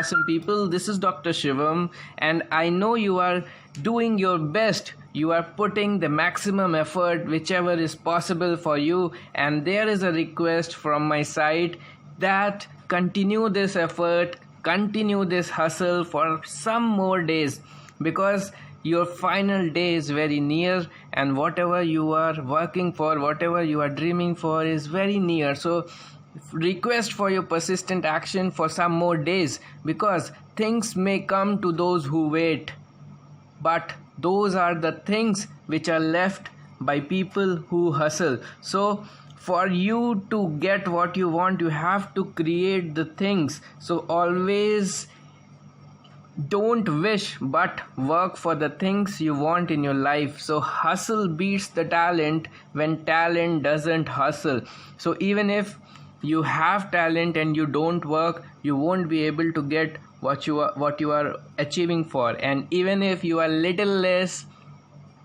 awesome people. This is Dr. Shivam, and I know you are doing your best. You are putting the maximum effort, whichever is possible for you, and there is a request from my side that continue this effort, continue this hustle for some more days, because your final day is very near, and whatever you are working for, whatever you are dreaming for is very near. So request for your persistent action for some more days, because things may come to those who wait, but those are the things which are left by people who hustle. So for you to get what you want, you have to create the things. So always don't wish, but work for the things you want in your life. So hustle beats the talent when talent doesn't hustle. So even if you have talent and you don't work, you won't be able to get what you are achieving for. And even if you are little less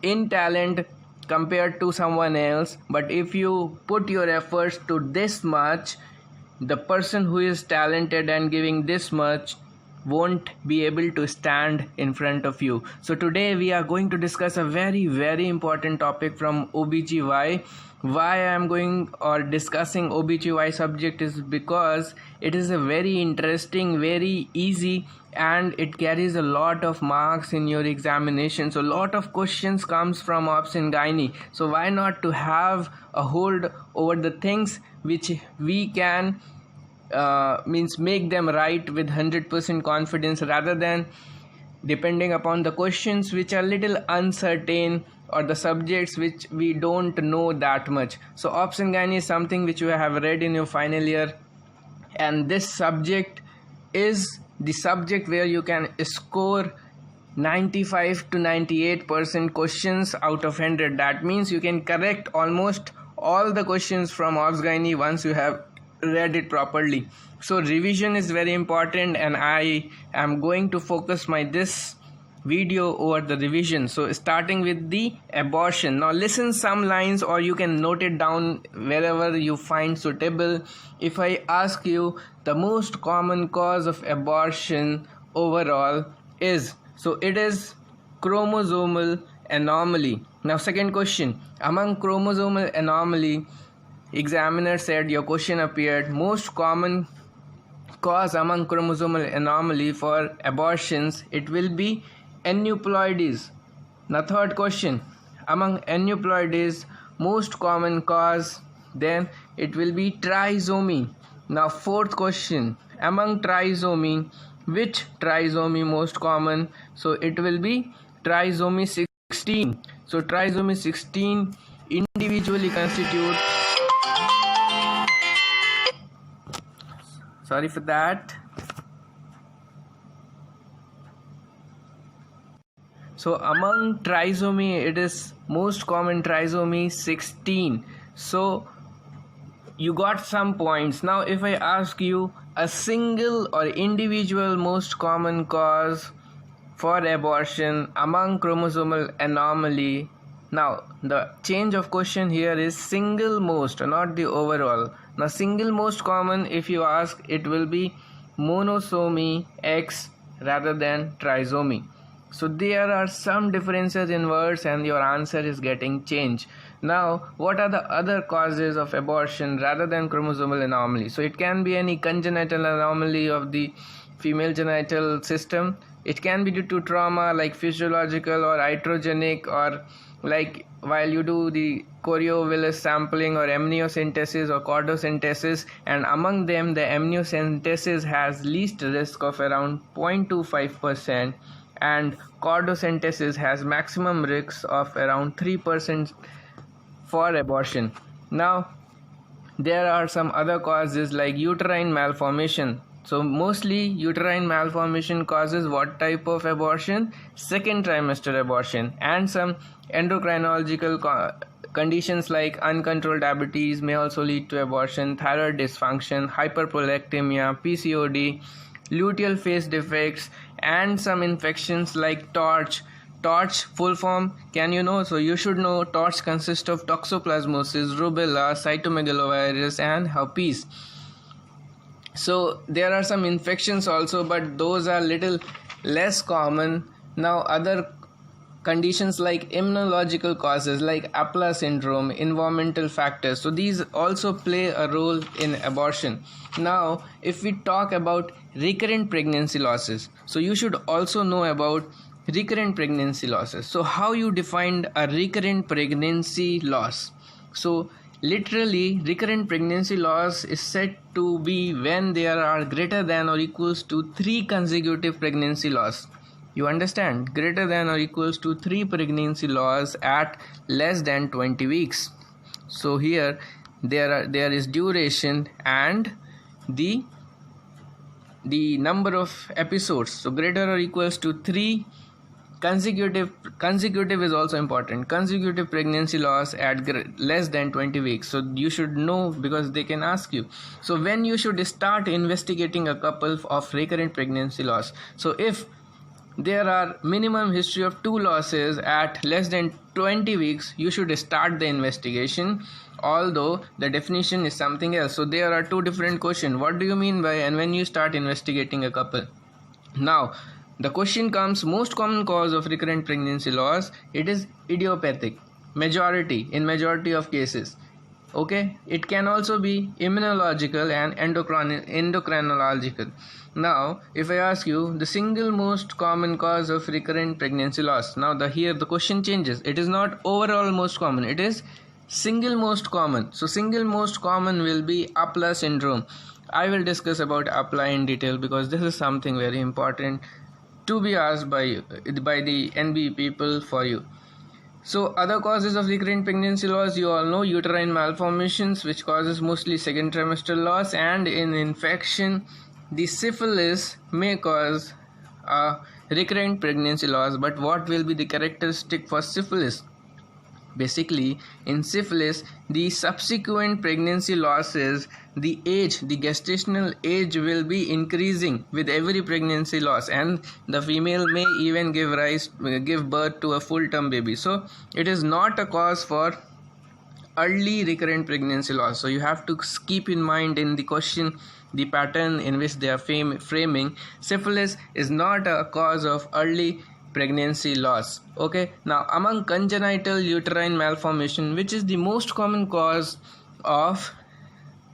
in talent compared to someone else, but if you put your efforts to this much, the person who is talented and giving this much won't be able to stand in front of you. So today we are going to discuss a very important topic from OBGY. Why I am going or discussing OBGY subject is because it is a very interesting, very easy, and it carries a lot of marks in your examination. So a lot of questions comes from Obs and Gynae. So why not to have a hold over the things which we can make them right with 100% confidence, rather than depending upon the questions which are little uncertain or the subjects which we don't know that much. So Obs and Gynae is something which you have read in your final year, and this subject is the subject where you can score 95 to 98% questions out of 100. That means you can correct almost all the questions from Obs Gynae once you have read it properly. So revision is very important, and I am going to focus this video over the revision. So starting with the abortion. Now listen some lines, or you can note it down wherever you find suitable. If I ask you the most common cause of abortion overall is, so it is chromosomal anomaly. Now second question, among chromosomal anomaly, examiner said your question appeared most common cause among chromosomal anomaly for abortions, it will be aneuploidies. Now third question, among aneuploidies most common cause, then it will be trisomy. Now fourth question, among trisomy, which trisomy most common? So it will be trisomy 16. So trisomy 16 individually constitute, sorry for that. So among trisomy, it is most common trisomy 16. So you got some points. Now if I ask you a single or individual most common cause for abortion among chromosomal anomaly, now the change of question here is single most, not the overall. Now single most common, if you ask, it will be monosomy X rather than trisomy. So there are some differences in words and your answer is getting changed. Now what are the other causes of abortion rather than chromosomal anomaly? So it can be any congenital anomaly of the female genital system. It can be due to trauma like physiological or iatrogenic, or like while you do the choriovolus sampling or amniocentesis or chordocentesis, and among them the amniocentesis has least risk of around 0.25%, and chordocentesis has maximum risk of around 3% for abortion. Now there are some other causes like uterine malformation. So mostly uterine malformation causes what type of abortion? Second trimester abortion. And some endocrinological conditions like uncontrolled diabetes may also lead to abortion, thyroid dysfunction, hyperprolactemia, PCOD, luteal phase defects, and some infections like TORCH. TORCH full form, can you know? So you should know TORCH consists of toxoplasmosis, rubella, cytomegalovirus, and herpes. So there are some infections also, but those are little less common. Now other conditions like immunological causes like Apla syndrome, environmental factors, so these also play a role in abortion. Now if we talk about recurrent pregnancy losses, so you should also know about recurrent pregnancy losses. So how you defined a recurrent pregnancy loss? So literally, recurrent pregnancy loss is said to be when there are greater than or equals to 3 consecutive pregnancy loss. You understand? Greater than or equals to 3 pregnancy loss at less than 20 weeks. So here there is duration and the number of episodes. So greater or equals to 3 consecutive is also important. Consecutive pregnancy loss at less than 20 weeks. So you should know, because they can ask you. So when you should start investigating a couple of recurrent pregnancy loss? So if there are minimum history of 2 losses at less than 20 weeks, you should start the investigation, although the definition is something else. So there are 2 different questions. What do you mean by and when you start investigating a couple? Now the question comes, most common cause of recurrent pregnancy loss, it is idiopathic, in majority of cases. Okay, it can also be immunological and endocrinological. Now if I ask you the single most common cause of recurrent pregnancy loss, now here the question changes. It is not overall most common, it is single most common. So single most common will be Apla syndrome. I will discuss about Apla in detail, because this is something very important to be asked by the NB people for you. So other causes of recurrent pregnancy loss, you all know, uterine malformations, which causes mostly second trimester loss, and in infection, the syphilis may cause a recurrent pregnancy loss. But what will be the characteristic for syphilis? Basically, in syphilis, the subsequent pregnancy losses, the gestational age will be increasing with every pregnancy loss, and the female may even give birth to a full-term baby. So it is not a cause for early recurrent pregnancy loss. So you have to keep in mind in the question the pattern in which they are framing. Syphilis is not a cause of early pregnancy loss. Okay, now among congenital uterine malformation, which is the most common cause of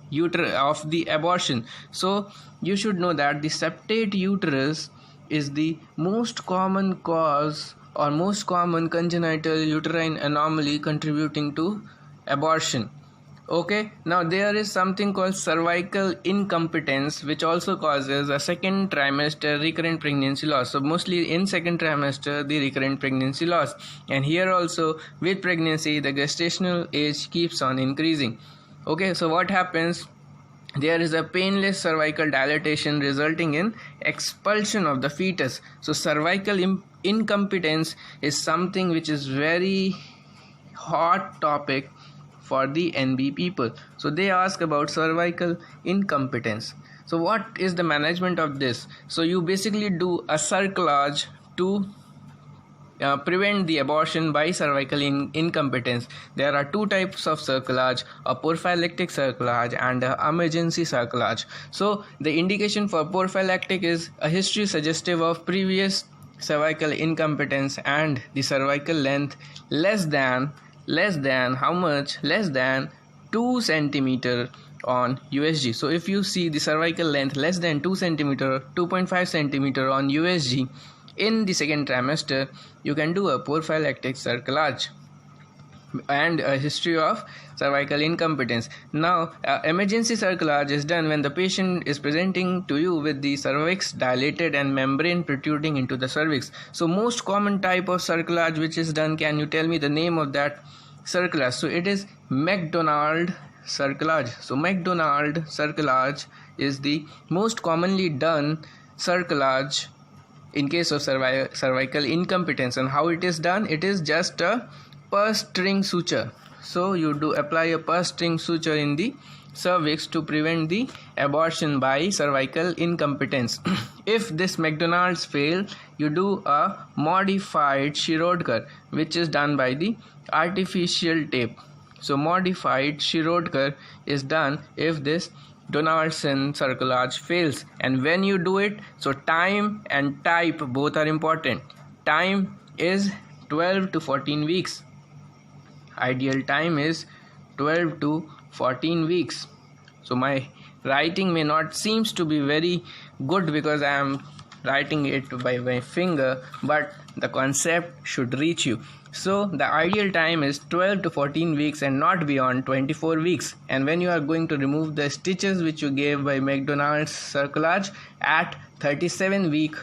the abortion, so you should know that the septate uterus is the most common cause or most common congenital uterine anomaly contributing to abortion. Okay, now there is something called cervical incompetence, which also causes a second trimester recurrent pregnancy loss. So mostly in second trimester the recurrent pregnancy loss, and here also with pregnancy the gestational age keeps on increasing. Okay, so what happens? There is a painless cervical dilatation resulting in expulsion of the fetus. So cervical incompetence is something which is very hot topic for the NB people. So they ask about cervical incompetence. So what is the management of this? So you basically do a cerclage to prevent the abortion by cervical incompetence. There are 2 types of cerclage, a prophylactic cerclage and an emergency cerclage. So the indication for prophylactic is a history suggestive of previous cervical incompetence and the cervical length less than how much? Less than 2 centimeter on USG. So if you see the cervical length less than 2 centimeter, 2.5 centimeter on USG in the second trimester, you can do a prophylactic cerclage and a history of cervical incompetence. Now emergency cerclage is done when the patient is presenting to you with the cervix dilated and membrane protruding into the cervix. So most common type of cerclage which is done, can you tell me the name of that cerclage? So it is McDonald cerclage. So McDonald cerclage is the most commonly done cerclage in case of cervical incompetence. And how it is done? It is just a purse string suture. So you do apply a purse string suture in the cervix to prevent the abortion by cervical incompetence. If this McDonald's fail, you do a modified Shirodkar, which is done by the artificial tape. So modified Shirodkar is done if this Donaldson cerclage fails. And when you do it, so time and type both are important. Time is 12 to 14 weeks. Ideal time is 12 to 14 weeks. So my writing may not seems to be very good because I am writing it by my finger, but the concept should reach you. So the ideal time is 12 to 14 weeks and not beyond 24 weeks. And when you are going to remove the stitches which you gave by McDonald's cerclage at 37 week,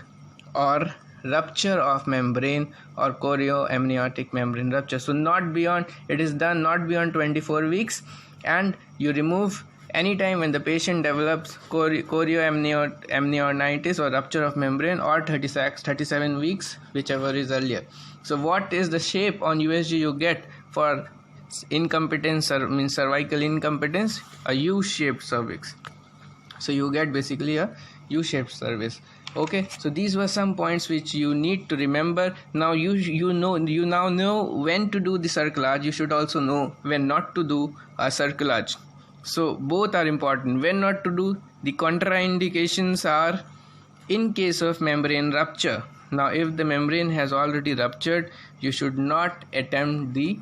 or rupture of membrane or chorioamniotic membrane rupture, so not beyond, it is done not beyond 24 weeks, and you remove anytime when the patient develops chorioamnionitis or rupture of membrane, or 37 weeks, whichever is earlier. So what is the shape on USG you get for incompetence, or means cervical incompetence? A U-shaped cervix. So you get basically a U-shaped cervix. Okay, so these were some points which you need to remember. Now you now know when to do the cerclage. You should also know when not to do a cerclage. So both are important. When not to do, the contraindications are in case of membrane rupture. Now if the membrane has already ruptured, you should not attempt the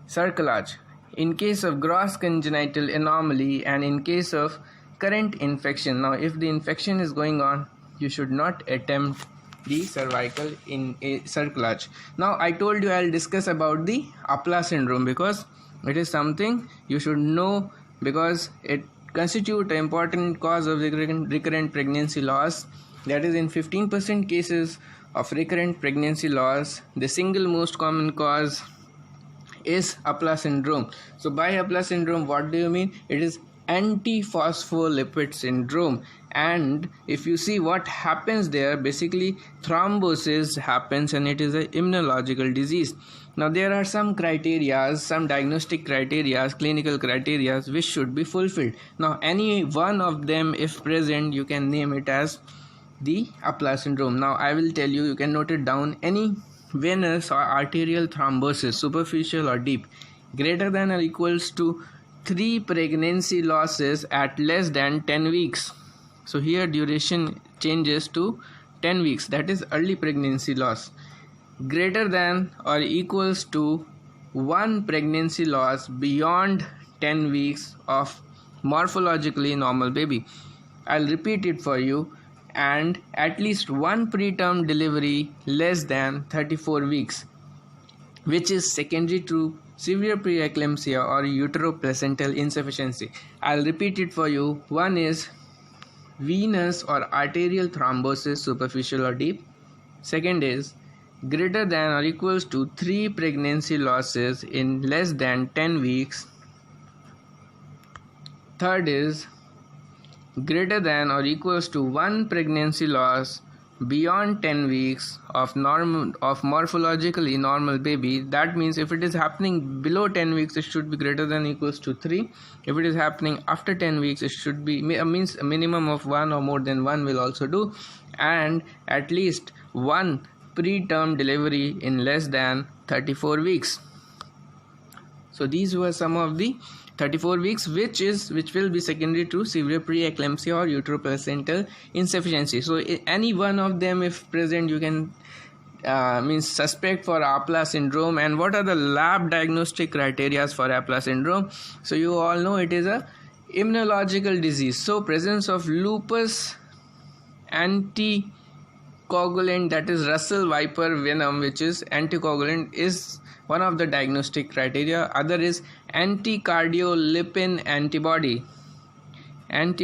cerclage. In case of gross congenital anomaly and in case of current infection, now if the infection is going on, you should not attempt the cervical in a cerclage. Now I told you I'll discuss about the Appler syndrome because it is something you should know, because it constitutes an important cause of recurrent pregnancy loss. That is, in 15% cases of recurrent pregnancy loss, the single most common cause is Appler syndrome. So by Appler syndrome, what do you mean? It is antiphospholipid syndrome. And if you see what happens there, basically thrombosis happens and it is an immunological disease. Now there are some criteria, some diagnostic criteria, clinical criteria which should be fulfilled. Now any one of them if present, you can name it as the Appler syndrome. Now I will tell you, you can note it down. Any venous or arterial thrombosis, superficial or deep, greater than or equals to 3 pregnancy losses at less than 10 weeks. So here duration changes to 10 weeks, that is early pregnancy loss. Greater than or equals to 1 pregnancy loss beyond 10 weeks of morphologically normal baby. I'll repeat it for you. And at least 1 preterm delivery less than 34 weeks, which is secondary to severe preeclampsia or uteroplacental insufficiency. I'll repeat it for you. One is venous or arterial thrombosis, superficial or deep. Second is greater than or equals to 3 pregnancy losses in less than 10 weeks. Third is greater than or equals to 1 pregnancy loss beyond 10 weeks of morphologically normal baby. That means if it is happening below 10 weeks, it should be greater than or equals to 3. If it is happening after 10 weeks, it should be means a minimum of 1 or more than 1 will also do, and at least 1 preterm delivery in less than 34 weeks. So these were some of the 34 weeks which will be secondary to severe preeclampsia or uteroplacental insufficiency. So any one of them if present, you can suspect for Appler syndrome. And what are the lab diagnostic criteria for Appler syndrome? So you all know it is a immunological disease. So presence of lupus anticoagulant, that is Russell Viper venom, which is anticoagulant, is one of the diagnostic criteria. Other is anticardiolipin antibody, that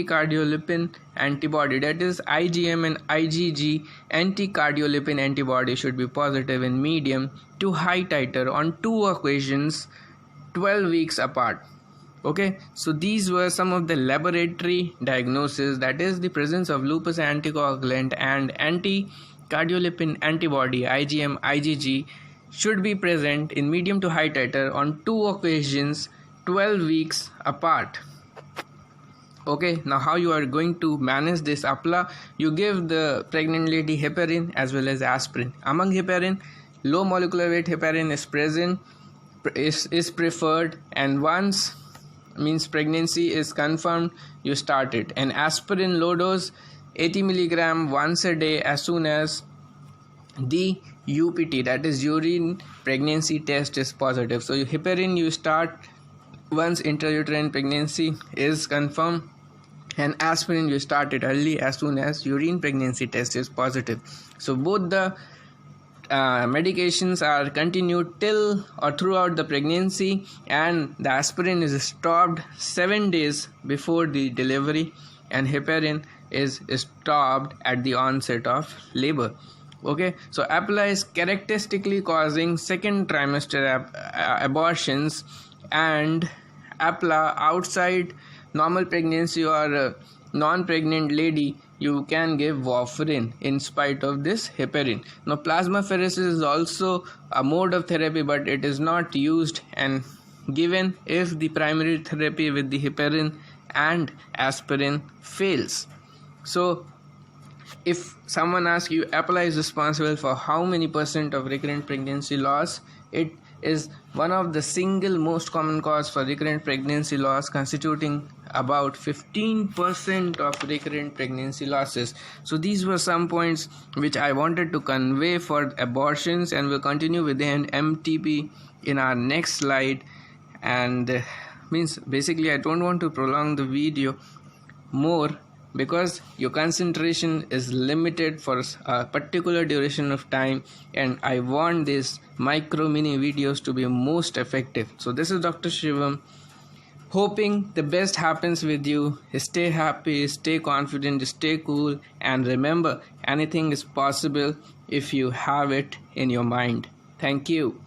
is IgM and IgG anticardiolipin antibody should be positive in medium to high titer on 2 occasions 12 weeks apart. Okay, so these were some of the laboratory diagnoses, that is the presence of lupus anticoagulant and anticardiolipin antibody IgM IgG should be present in medium to high titer on 2 occasions 12 weeks apart. Okay, now how you are going to manage this Appler? You give the pregnant lady heparin as well as aspirin. Among heparin, low molecular weight heparin is preferred, and once means pregnancy is confirmed, you start it. And aspirin low dose 80 milligram once a day as soon as the UPT, that is urine pregnancy test, is positive. So heparin you start once intrauterine pregnancy is confirmed, and aspirin you start it early as soon as urine pregnancy test is positive. So both the medications are continued till or throughout the pregnancy, and the aspirin is stopped 7 days before the delivery, and heparin is stopped at the onset of labor. Okay, so APLA is characteristically causing second trimester abortions, and APLA outside normal pregnancy or non-pregnant lady, you can give warfarin in spite of this heparin. Now plasmapheresis is also a mode of therapy, but it is not used and given if the primary therapy with the heparin and aspirin fails. So if someone asks you, APLA is responsible for how many % of recurrent pregnancy loss, it is one of the single most common cause for recurrent pregnancy loss, constituting about 15% of recurrent pregnancy losses. So these were some points which I wanted to convey for abortions, and we'll continue with the MTP in our next slide. And means basically I don't want to prolong the video more, because your concentration is limited for a particular duration of time, and I want these micro mini videos to be most effective. So this is Dr. Shivam, hoping the best happens with you. Stay happy, stay confident, stay cool, and remember, anything is possible if you have it in your mind. Thank you.